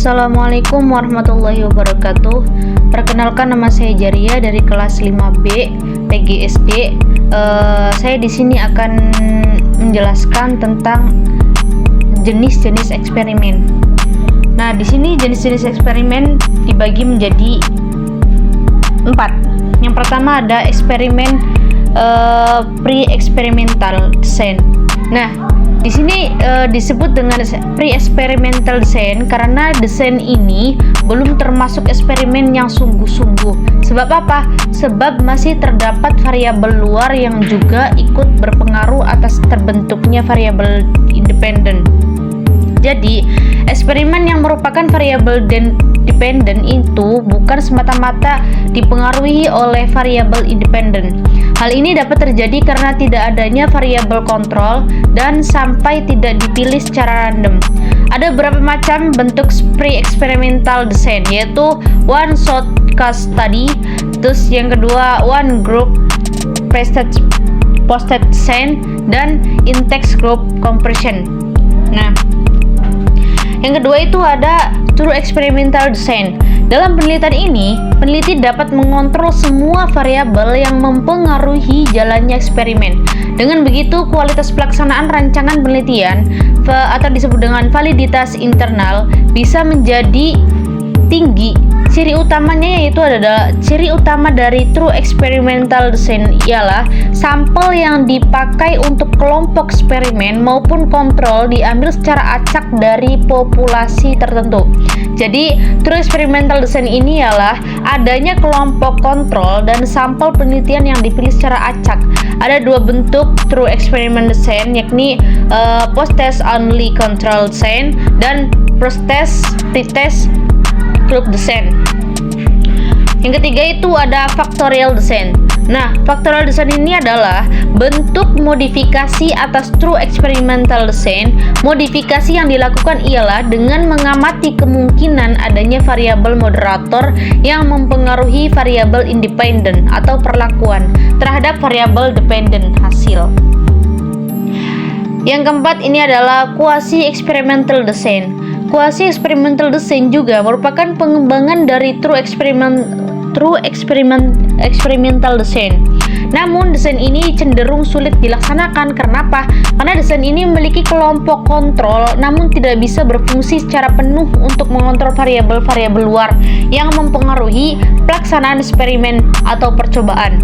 Assalamualaikum warahmatullahi wabarakatuh. Perkenalkan, nama saya Jaria dari kelas 5B PGSD. Saya di sini akan menjelaskan tentang jenis-jenis eksperimen. Nah, di sini jenis-jenis eksperimen dibagi menjadi 4. Yang pertama ada eksperimen pre-experimental design. Nah, di sini disebut dengan pre-experimental design karena desain ini belum termasuk eksperimen yang sungguh-sungguh. Sebab apa? Sebab masih terdapat variabel luar yang juga ikut berpengaruh atas terbentuknya variabel independen. Jadi, eksperimen yang merupakan variabel dependen itu bukan semata-mata dipengaruhi oleh variabel independen. Hal ini dapat terjadi karena tidak adanya variabel kontrol dan sampai tidak dipilih secara random. Ada beberapa macam bentuk pre-experimental design, yaitu one shot case study, terus yang kedua one group posted design, dan in-text group compression. Nah, yang kedua itu ada true experimental design. Dalam penelitian ini, peneliti dapat mengontrol semua variabel yang mempengaruhi jalannya eksperimen. Dengan begitu, kualitas pelaksanaan rancangan penelitian atau disebut dengan validitas internal bisa menjadi tinggi. Ciri utamanya yaitu adalah ciri utama dari true experimental design ialah sampel yang dipakai untuk kelompok eksperimen maupun kontrol diambil secara acak dari populasi tertentu. Jadi, true experimental design ini ialah adanya kelompok kontrol dan sampel penelitian yang dipilih secara acak. Ada dua bentuk true experiment design, yakni post-test only control design dan post-test pretest group design. Yang ketiga itu ada factorial design. Nah, factorial design ini adalah bentuk modifikasi atas true experimental design. Modifikasi yang dilakukan ialah dengan mengamati kemungkinan adanya variabel moderator yang mempengaruhi variabel independen atau perlakuan terhadap variabel dependen hasil. Yang keempat ini adalah quasi experimental design. Quasi experimental design juga merupakan pengembangan dari true experimental design. Namun, desain ini cenderung sulit dilaksanakan. Kenapa? Karena desain ini memiliki kelompok kontrol, namun tidak bisa berfungsi secara penuh untuk mengontrol variabel-variabel luar yang mempengaruhi pelaksanaan eksperimen atau percobaan.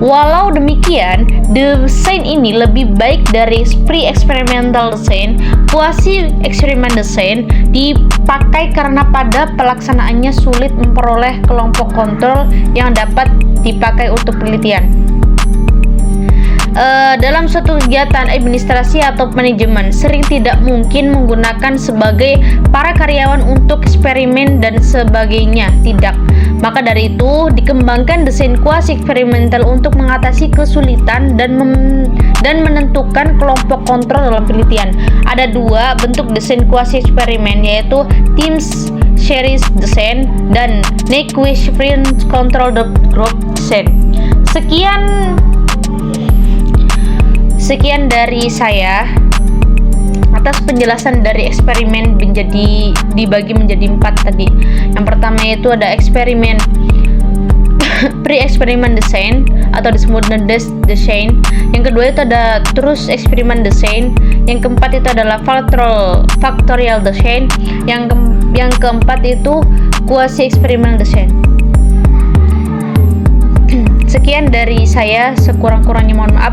Walau demikian, desain ini lebih baik dari pre-experimental design. Quasi-experiment design dipakai karena pada pelaksanaannya sulit memperoleh kelompok kontrol yang dapat dipakai untuk penelitian. Dalam suatu kegiatan administrasi atau manajemen sering tidak mungkin menggunakan sebagai para karyawan untuk eksperimen dan sebagainya, tidak. Maka dari itu dikembangkan desain quasi eksperimental untuk mengatasi kesulitan dan menentukan kelompok kontrol dalam penelitian. Ada dua bentuk desain quasi eksperimen, yaitu team series design dan Nyquist-Friend control group design. Sekian dari saya atas penjelasan dari eksperimen dibagi menjadi 4 tadi. Yang pertama itu ada eksperimen pre-experiment design atau disebut design. Yang kedua itu ada true experiment design. Yang keempat itu adalah factorial design. Yang keempat itu quasi experiment design. Sekian dari saya, sekurang-kurangnya mohon maaf.